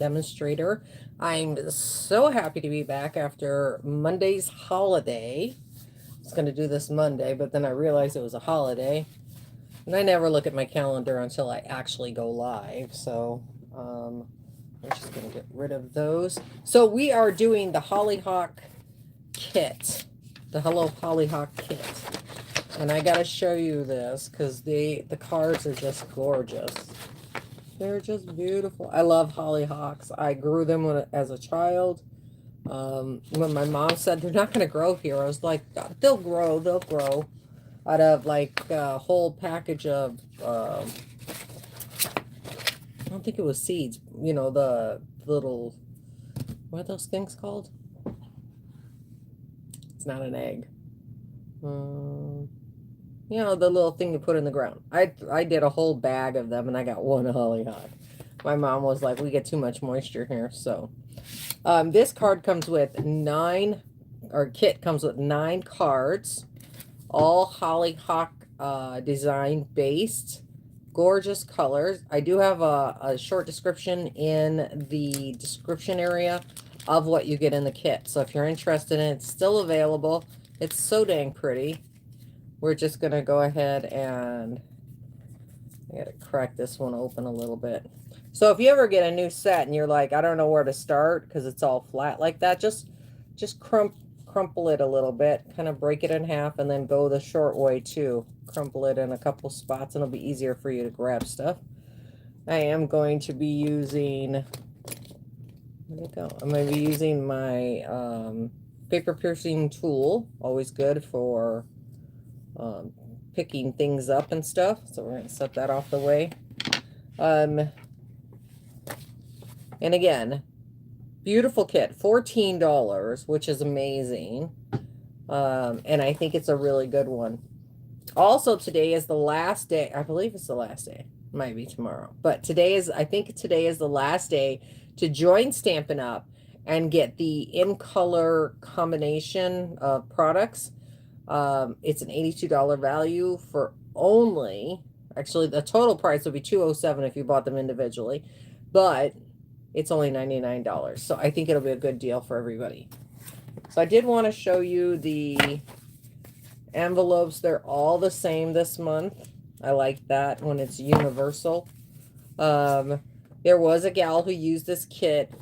demonstrator. I'm so happy to be back after Monday's holiday. I was going to do this Monday, but then I realized it was a holiday. And I never look at my calendar until I actually go live. So I'm just going to get rid of those. So we are doing the Hollyhock Kit. The Hello Hollyhock Kit. And I got to show you this because the cards are just gorgeous. They're just beautiful. I love hollyhocks. I grew them as a child. When my mom said they're not going to grow here, I was like, they'll grow. They'll grow out of like a whole package of, I don't think it was seeds. You know, the little, what are those things called? It's not an egg. You know, the little thing you put in the ground. I did a whole bag of them, and I got one hollyhock. My mom was like, we get too much moisture here. So this card comes with kit comes with 9 cards, all hollyhock design based. Gorgeous colors. I do have a short description in the description area of what you get in the kit. So if you're interested in it, it's still available. It's so dang pretty. We're just going to go ahead and I got to crack this one open a little bit. So if you ever get a new set and you're like, I don't know where to start because it's all flat like that, just crumple it a little bit, kind of break it in half, and then go the short way too. Crumple it in a couple spots and it'll be easier for you to grab stuff. I am going to be using, where'd it go? I'm going to be using my paper piercing tool. Always good for picking things up and stuff. So we're going to set that off the way. And again, beautiful kit, $14, which is amazing. And I think it's a really good one. Also, today is the last day. I believe it's the last day. Might be tomorrow. But I think today is the last day to join Stampin' Up! And get the in-color combination of products. It's an $82 value for only, actually the total price would be $207 if you bought them individually, but it's only $99. So I think it'll be a good deal for everybody. So I did want to show you the envelopes. They're all the same this month. I like that when it's universal. There was a gal who used this kit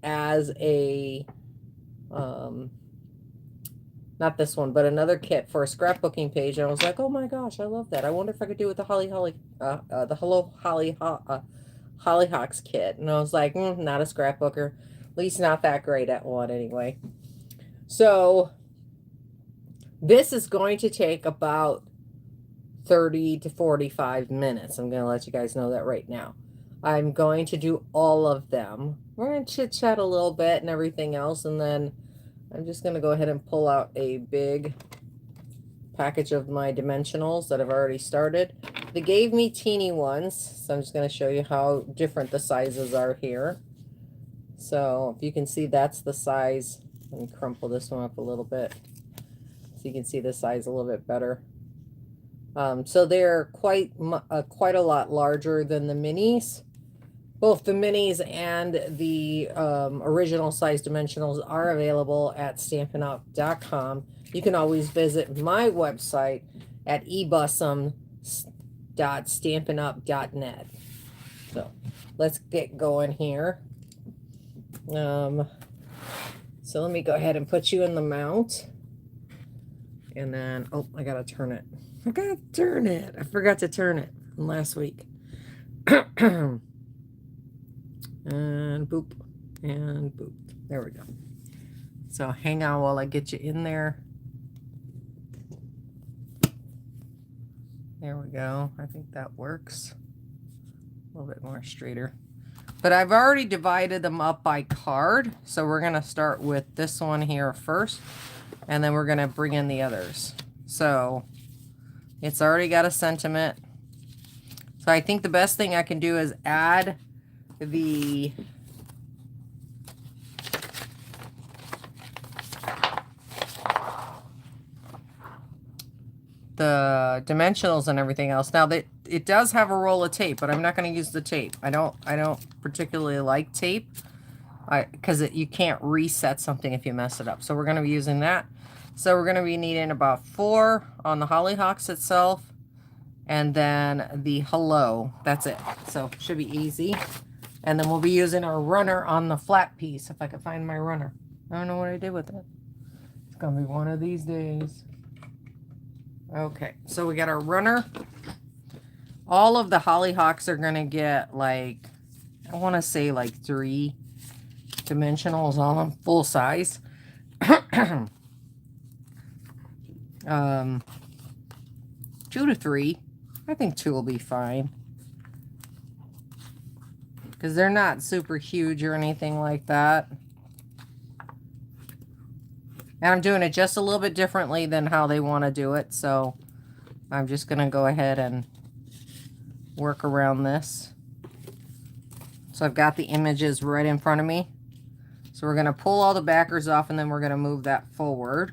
as a not this one, but another kit for a scrapbooking page. And I was like, oh my gosh, I love that. I wonder if I could do it with the the Hello Hollyhocks kit. And I was like, not a scrapbooker. At least not that great at one anyway. So this is going to take about 30 to 45 minutes. I'm going to let you guys know that right now. I'm going to do all of them. We're going to chit chat a little bit and everything else, and then I'm just going to go ahead and pull out a big package of my dimensionals that I've already started. They gave me teeny ones, so I'm just going to show you how different the sizes are here. So if you can see, that's the size. Let me crumple this one up a little bit so you can see the size a little bit better. So they're quite a lot larger than the minis. Both the minis and the original size dimensionals are available at stampinup.com. You can always visit my website at ebussom.stampinup.net. So let's get going here. So let me go ahead and put you in the mount. And then, oh, I got to turn it. I got to turn it. I forgot to turn it from last week. And boop, and boop. There we go. So hang on while I get you in there. There we go. I think that works. A little bit more straighter. But I've already divided them up by card. So we're going to start with this one here first. And then we're going to bring in the others. So it's already got a sentiment. So I think the best thing I can do is add the dimensionals and everything else. Now that it does have a roll of tape, but I'm not going to use the tape. I don't particularly like tape because you can't reset something if you mess it up. So we're going to be using that. So we're going to be needing about 4 on the Hollyhocks itself, and then the hello. That's it. So should be easy. And then we'll be using our runner on the flat piece, if I can find my runner. I don't know what I did with it. It's going to be one of these days. Okay, so we got our runner. All of the Hollyhocks are going to get, like, I want to say like 3 dimensionals on them, full size. 2 to 3. I think 2 will be fine. Because they're not super huge or anything like that. And I'm doing it just a little bit differently than how they want to do it. So I'm just going to go ahead and work around this. So I've got the images right in front of me. So we're going to pull all the backers off, and then we're going to move that forward.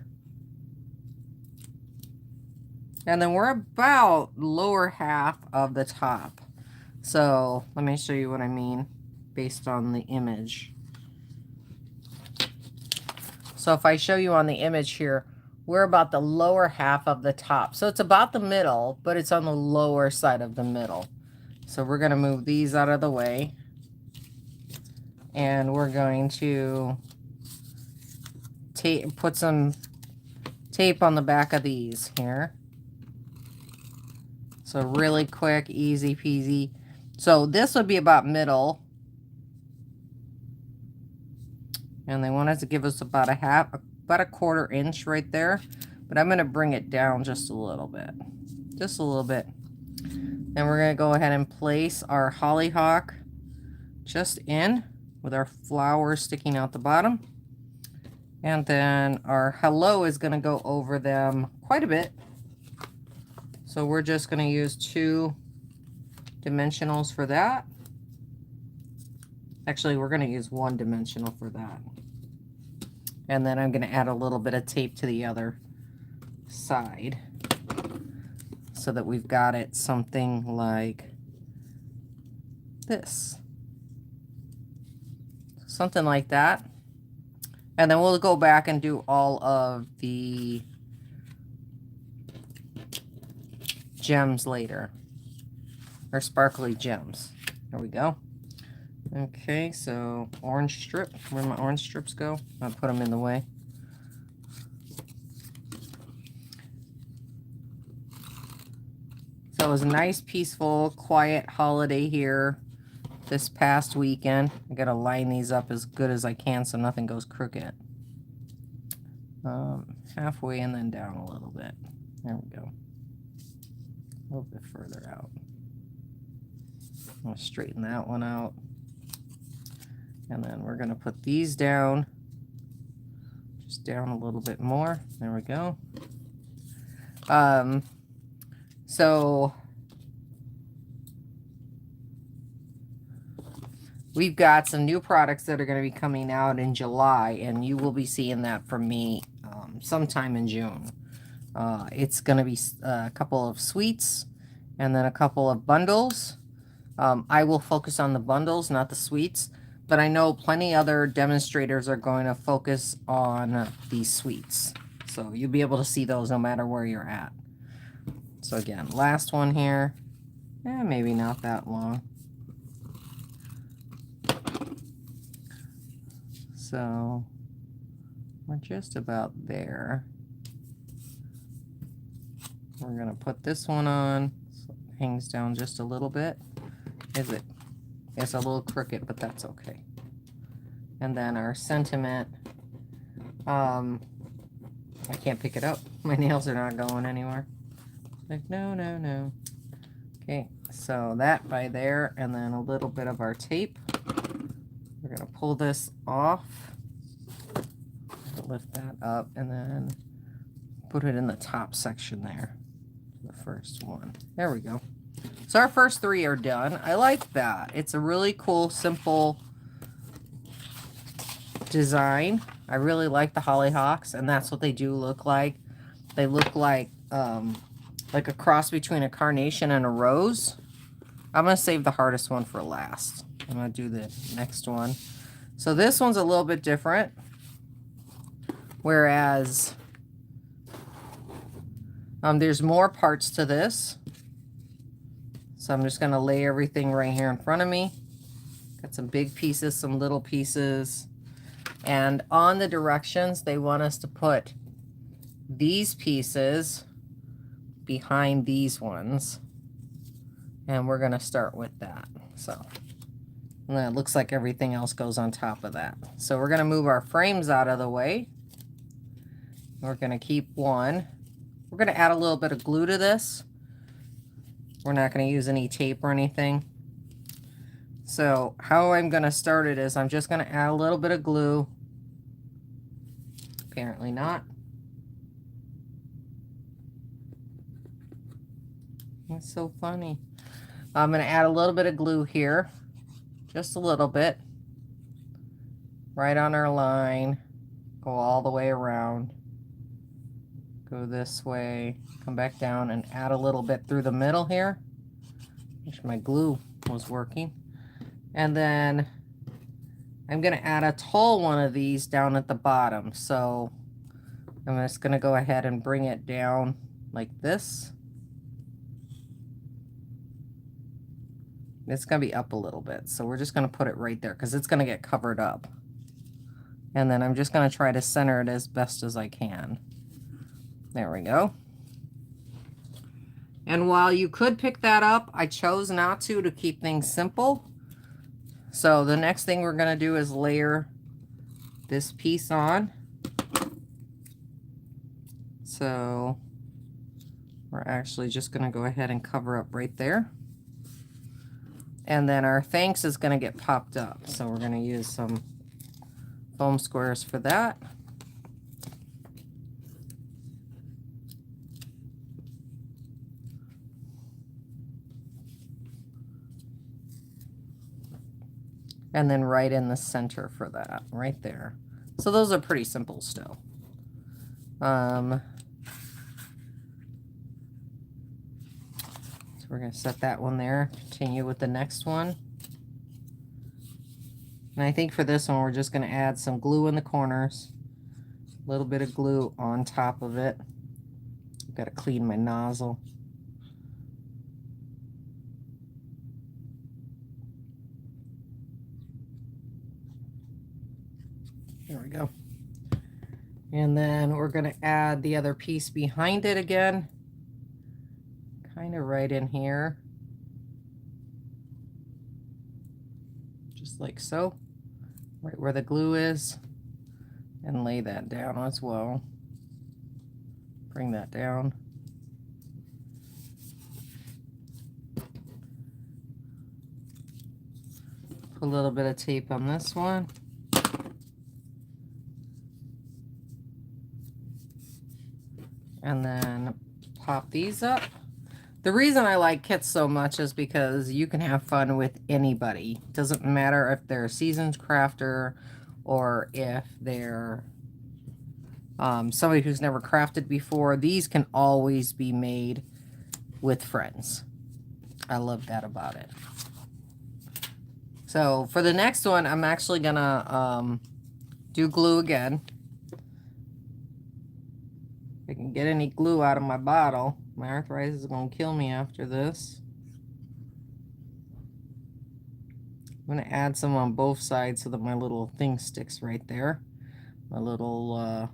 And then we're about lower half of the top. So let me show you what I mean based on the image. So if I show you on the image here, we're about the lower half of the top. So it's about the middle, but it's on the lower side of the middle. So we're going to move these out of the way. And we're going to put some tape on the back of these here. So really quick, easy peasy. So this would be about middle. And they wanted to give us about about a 1/4 inch right there. But I'm going to bring it down just a little bit. Just a little bit. And we're going to go ahead and place our hollyhock just in with our flowers sticking out the bottom. And then our hello is going to go over them quite a bit. So we're just going to use 2 dimensionals for that. Actually, we're going to use 1 dimensional for that. And then I'm going to add a little bit of tape to the other side so that we've got it something like this. Something like that. And then we'll go back and do all of the gems later. Or sparkly gems. There we go. Okay, so orange strip. Where'd my orange strips go? I'll put them in the way. So it was a nice, peaceful, quiet holiday here this past weekend. I gotta line these up as good as I can so nothing goes crooked. Halfway and then down a little bit. There we go. A little bit further out. I'm gonna straighten that one out. And then we're going to put these down, just down a little bit more. There we go. So we've got some new products that are going to be coming out in July, and you will be seeing that from me sometime in June. It's going to be a couple of suites and then a couple of bundles. I will focus on the bundles, not the suites. But I know plenty other demonstrators are going to focus on these suites. So you'll be able to see those no matter where you're at. So again, last one here. Maybe not that long. So we're just about there. We're going to put this one on. So it hangs down just a little bit. It's a little crooked, but that's okay. And then our sentiment. I can't pick it up. My nails are not going anywhere. Like, no, no, no. Okay, so that by there, and then a little bit of our tape. We're going to pull this off. Lift that up, and then put it in the top section there. The first one. There we go. So our first 3 are done. I like that. It's a really cool, simple design. I really like the hollyhocks, and that's what they do look like. They look like like a cross between a carnation and a rose. I'm going to save the hardest one for last. I'm going to do the next one. So this one's a little bit different. Whereas there's more parts to this. So I'm just going to lay everything right here in front of me. Got some big pieces, some little pieces. And on the directions, they want us to put these pieces behind these ones. And we're going to start with that. So, and then it looks like everything else goes on top of that. So we're going to move our frames out of the way. We're going to keep one. We're going to add a little bit of glue to this. We're not going to use any tape or anything. So how I'm going to start it is I'm just going to add a little bit of glue. Apparently not. That's so funny. I'm going to add a little bit of glue here. Just a little bit. Right on our line. Go all the way around. Go this way. Come back down and add a little bit through the middle here. Wish my glue was working. And then I'm going to add a tall one of these down at the bottom. So I'm just going to go ahead and bring it down like this. It's going to be up a little bit. So we're just going to put it right there because it's going to get covered up. And then I'm just going to try to center it as best as I can. There we go. And while you could pick that up, I chose not to keep things simple. So the next thing we're going to do is layer this piece on. So we're actually just going to go ahead and cover up right there. And then our thanks is going to get popped up. So we're going to use some foam squares for that. And then right in the center for that, right there. So those are pretty simple still. So we're going to set that one there, continue with the next one. And I think for this one, we're just going to add some glue in the corners, a little bit of glue on top of it. I've got to clean my nozzle. There we go. And then we're going to add the other piece behind it again. Kind of right in here. Just like so. Right where the glue is. And lay that down as well. Bring that down. Put a little bit of tape on this one. And then pop these up. The reason I like kits so much is because you can have fun with anybody. It doesn't matter if they're a seasoned crafter or if they're somebody who's never crafted before. These can always be made with friends. I love that about it. So for the next one, I'm actually gonna do glue again. If I can get any glue out of my bottle. My arthritis is going to kill me after this. I'm going to add some on both sides so that my little thing sticks right there. My little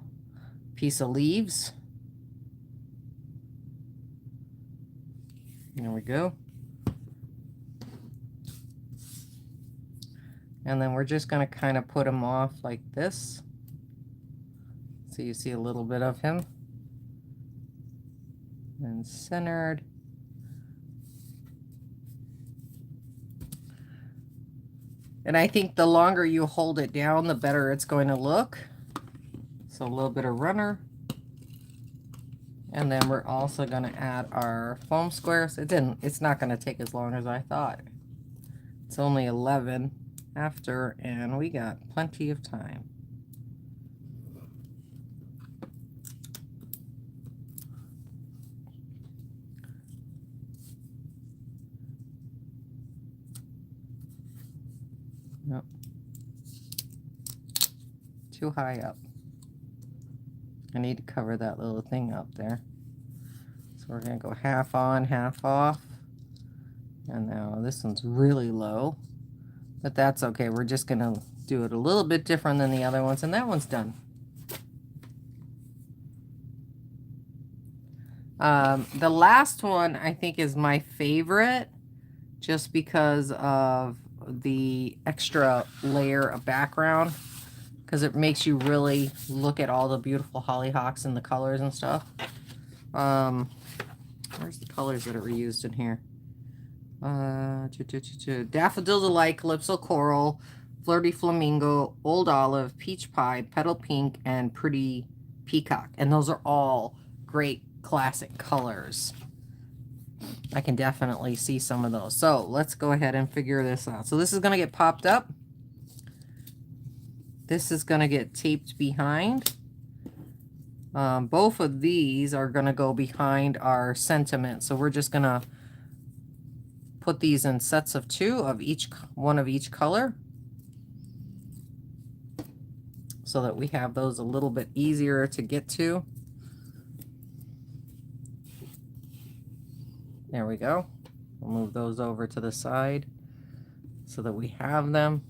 piece of leaves. There we go. And then we're just going to kind of put him off like this. So you see a little bit of him. And centered. And I think the longer you hold it down, the better it's going to look. So a little bit of runner. And then we're also going to add our foam squares. It's not going to take as long as I thought. It's only 11 after, and we got plenty of time. too high up. I need to cover that little thing up there. So we're going to go half on, half off. And now this one's really low. But that's okay. We're just going to do it a little bit different than the other ones. And that one's done. The last one I think is my favorite. Just because of the extra layer of background. Because it makes you really look at all the beautiful hollyhocks and the colors and stuff. Where's the colors that are used in here? Daffodil Delight, Calypso Coral, Flirty Flamingo, Old Olive, Peach Pie, Petal Pink, and Pretty Peacock. And those are all great classic colors. I can definitely see some of those. So let's go ahead and figure this out. So this is going to get popped up. This is going to get taped behind. Both of these are going to go behind our sentiment. So we're just going to put these in sets of 2 of each, one of each color. So that we have those a little bit easier to get to. There we go. We'll move those over to the side so that we have them.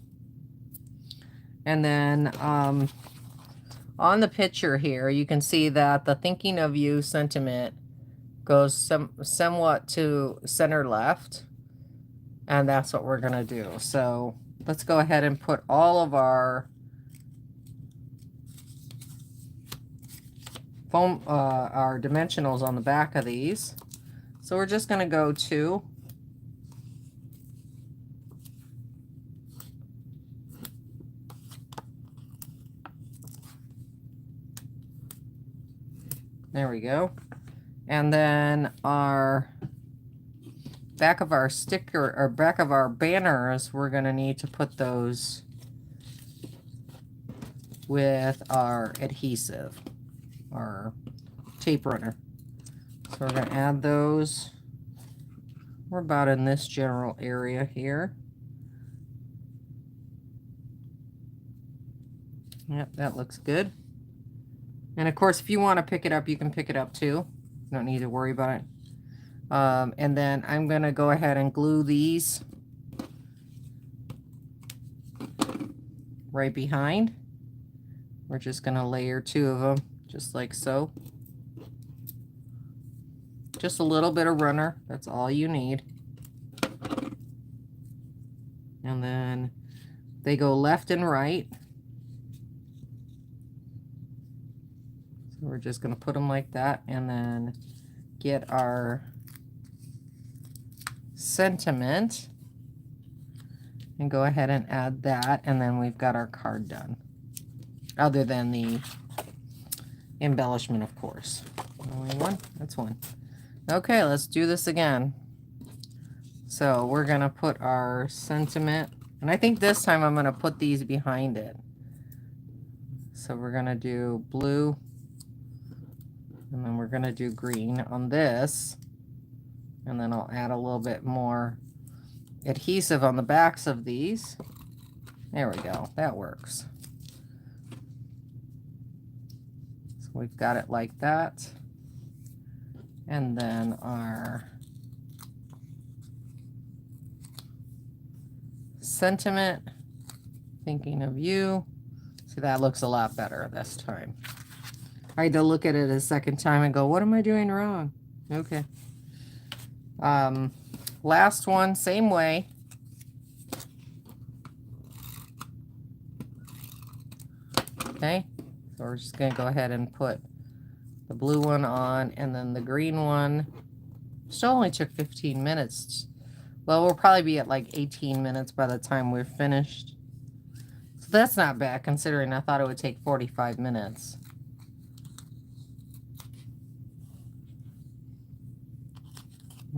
And then on the picture here, you can see that the thinking of you sentiment goes somewhat to center left. And that's what we're going to do. So let's go ahead and put all of our foam, our dimensionals on the back of these. So we're just going to go 2. There we go. And then our back of our sticker, or back of our banners, we're going to need to put those with our adhesive, our tape runner. So we're going to add those. We're about in this general area here. Yep, that looks good. And of course, if you want to pick it up, you can pick it up too. You don't need to worry about it. And then I'm going to go ahead and glue these right behind. We're just going to layer 2 of them, just like so. Just a little bit of runner. That's all you need. And then they go left and right. So we're just going to put them like that and then get our sentiment and go ahead and add that, and then we've got our card done. Other than the embellishment, of course. Only one? That's one. Okay, let's do this again. So we're going to put our sentiment, and I think this time I'm going to put these behind it. So we're going to do blue, and then we're going to do green on this, and then I'll add a little bit more adhesive on the backs of these. There we go. That works. So we've got it like that. And then our sentiment, thinking of you. See, that looks a lot better this time. I had to look at it a second time and go, what am I doing wrong? Okay. Last one, same way. Okay, so we're just going to go ahead and put the blue one on, and then the green one. Still only took 15 minutes. Well, we'll probably be at like 18 minutes by the time we're finished. So that's not bad, considering I thought it would take 45 minutes.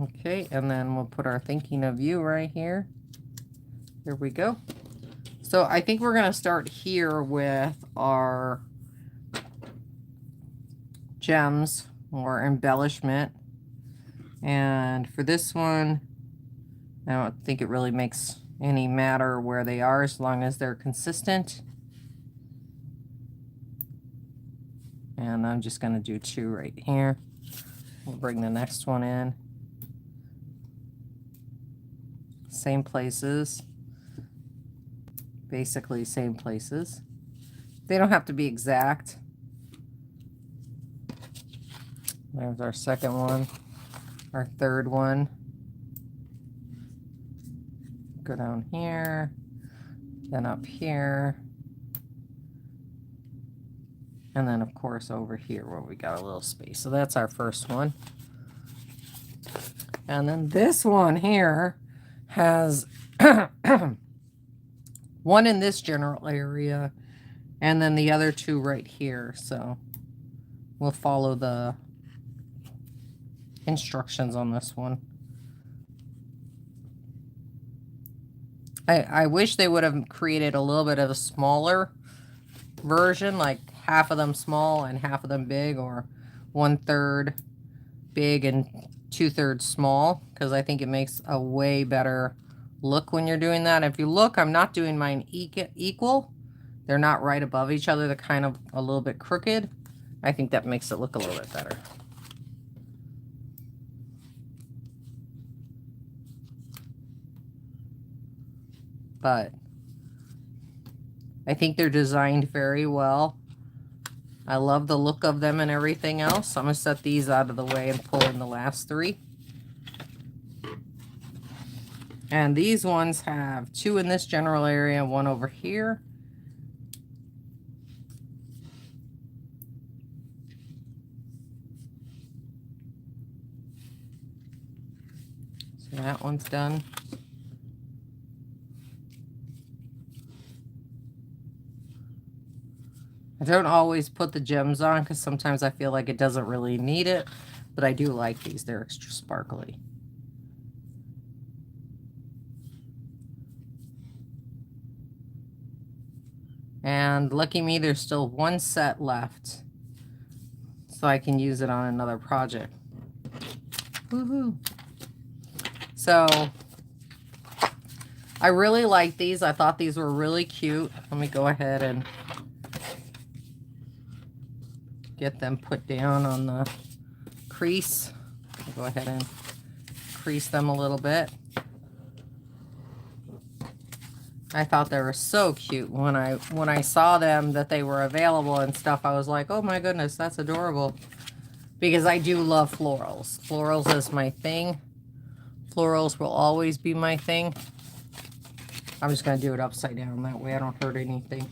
Okay, and then we'll put our thinking of you right here. Here we go. So I think we're going to start here with our gems or embellishment. And for this one, I don't think it really makes any matter where they are as long as they're consistent. And I'm just going to do 2 right here. We'll bring the next one in. Same places. Basically same places. They don't have to be exact. There's our second one. Our third one. Go down here. Then up here. And then, of course, over here where we got a little space. So that's our first one. And then this one here has one in this general area and then the other 2 right here. So we'll follow the instructions on this one. I wish they would have created a little bit of a smaller version, like half of them small and half of them big, or 1/3 big and 2/3 small, because I think it makes a way better look when you're doing that. If you look, I'm not doing mine equal. They're not right above each other. They're kind of a little bit crooked. I think that makes it look a little bit better. But I think they're designed very well. I love the look of them and everything else. I'm going to set these out of the way and pull in the last 3. And these ones have 2 in this general area and 1 over here. So that one's done. I don't always put the gems on because sometimes I feel like it doesn't really need it, but I do like these. They're extra sparkly. And lucky me, there's still 1 set left, so I can use it on another project. Woohoo! So I really like these. I thought these were really cute. Let me go ahead and get them put down on the crease. I'll go ahead and crease them a little bit. I thought they were so cute. When I saw them that they were available and stuff, I was like, oh my goodness, that's adorable. Because I do love florals. Florals is my thing. Florals will always be my thing. I'm just going to do it upside down. That way I don't hurt anything.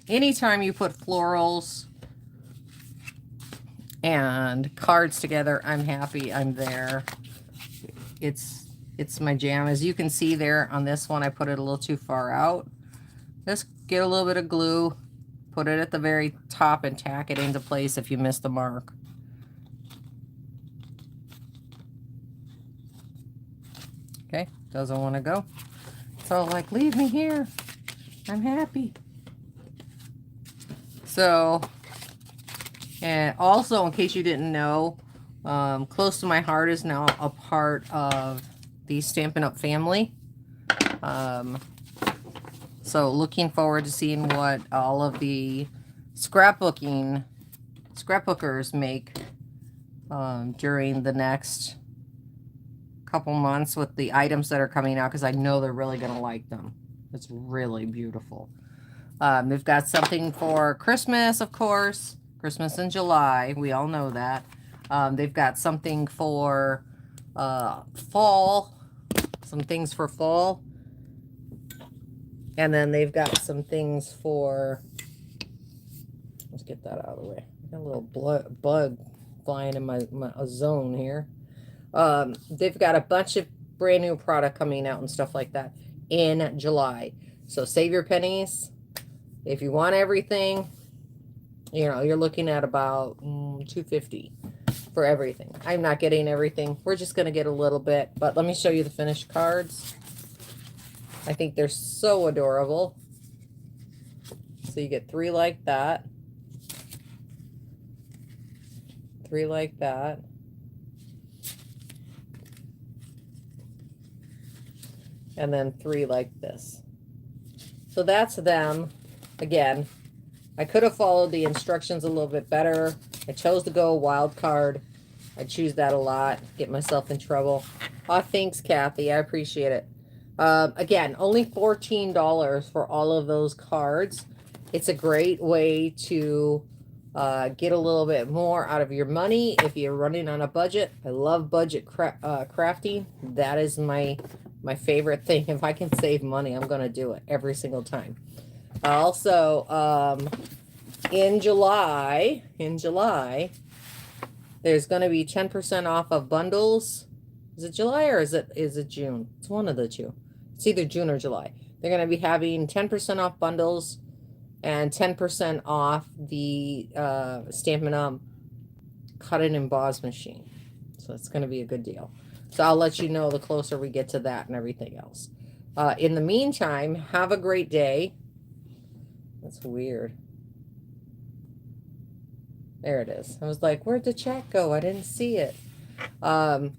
Anytime you put florals and cards together, I'm happy. I'm there. It's my jam. As you can see there on this one, I put it a little too far out. Just get a little bit of glue, put it at the very top and tack it into place if you miss the mark. Okay, doesn't want to go. So like, leave me here. I'm happy. So, and also in case you didn't know, Close to My Heart is now a part of the Stampin' Up! Family. So looking forward to seeing what all of the scrapbookers make during the next couple months with the items that are coming out, because I know they're really going to like them. It's really beautiful. They've got something for Christmas, of course. Christmas in July. We all know that. They've got something for fall. Some things for fall. And then they've got some things for... Let's get that out of the way. I got a little bug flying in my zone here. They've got a bunch of brand new product coming out and stuff like that in July. So save your pennies. If you want everything, you know, you're looking at about $250 for everything. I'm not getting everything. We're just going to get a little bit. But let me show you the finished cards. I think they're so adorable. So you get 3 like that. 3 like that. And then 3 like this. So that's them. Again, I could have followed the instructions a little bit better. I chose to go wild card. I choose that a lot. Get myself in trouble. Oh, thanks, Kathy. I appreciate it. Again, only $14 for all of those cards. It's a great way to get a little bit more out of your money if you're running on a budget. I love budget crafting. That is my favorite thing. If I can save money, I'm going to do it every single time. Also, in July, there's going to be 10% off of bundles. Is it July or is it June? It's one of the two. It's either June or July. They're going to be having 10% off bundles and 10% off the Stampin' Up! Cut and Emboss machine. So it's going to be a good deal. So I'll let you know the closer we get to that and everything else. In the meantime, have a great day. That's weird. There it is. I was like, where'd the chat go? I didn't see it. They're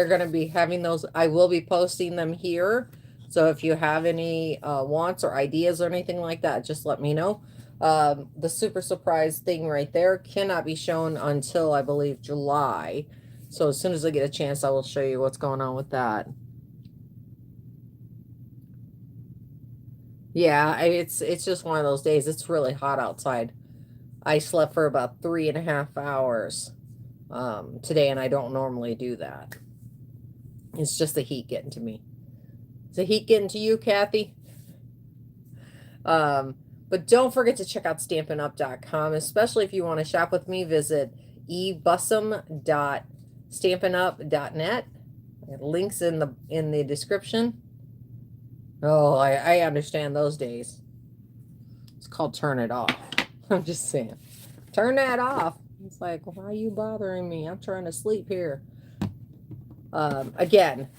going to be having those. I will be posting them here. So if you have any wants or ideas or anything like that, just let me know. The super surprise thing right there cannot be shown until, I believe, July. So as soon as I get a chance, I will show you what's going on with that. Yeah, it's just one of those days. It's really hot outside. I slept for about 3.5 hours today, and I don't normally do that. It's just the heat getting to me. Is the heat getting to you, Kathy? But don't forget to check out StampinUp.com, especially if you want to shop with me. Visit ebussum.stampinup.net. Links in the description. Oh, I understand those days. It's called turn it off. I'm just saying. Turn that off. It's like, why are you bothering me? I'm trying to sleep here. Again,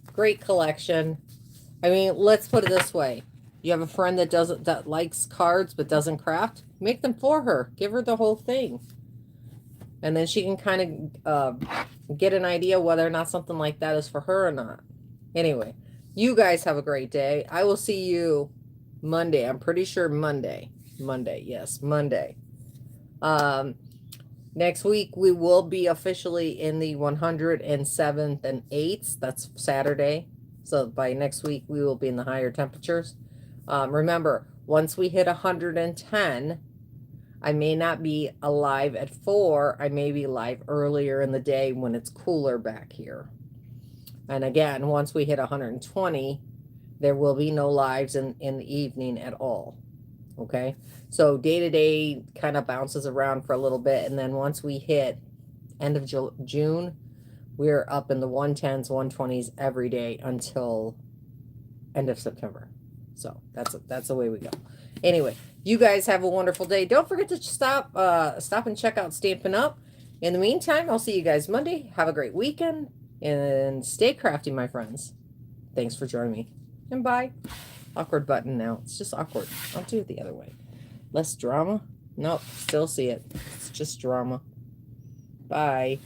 great collection. I mean, let's put it this way. You have a friend that likes cards but doesn't craft? Make them for her. Give her the whole thing. And then she can kind of get an idea whether or not something like that is for her or not. Anyway, you guys have a great day. I will see you Monday. I'm pretty sure Monday. Monday, yes, Monday. Next week, we will be officially in the 107th and 8th. That's Saturday. So by next week, we will be in the higher temperatures. Remember, once we hit 110, I may not be alive at 4. I may be live earlier in the day when it's cooler back here. And again, once we hit 120, there will be no lives in the evening at all. Okay? So day to day kind of bounces around for a little bit. And then once we hit end of June, we're up in the 110s, 120s every day until end of September. So that's the way we go. Anyway, you guys have a wonderful day. Don't forget to stop and check out Stampin' Up. In the meantime, I'll see you guys Monday. Have a great weekend and stay crafty, my friends. Thanks for joining me. And bye. Awkward button now. It's just awkward. I'll do it the other way. Less drama? Nope. Still see it. It's just drama. Bye.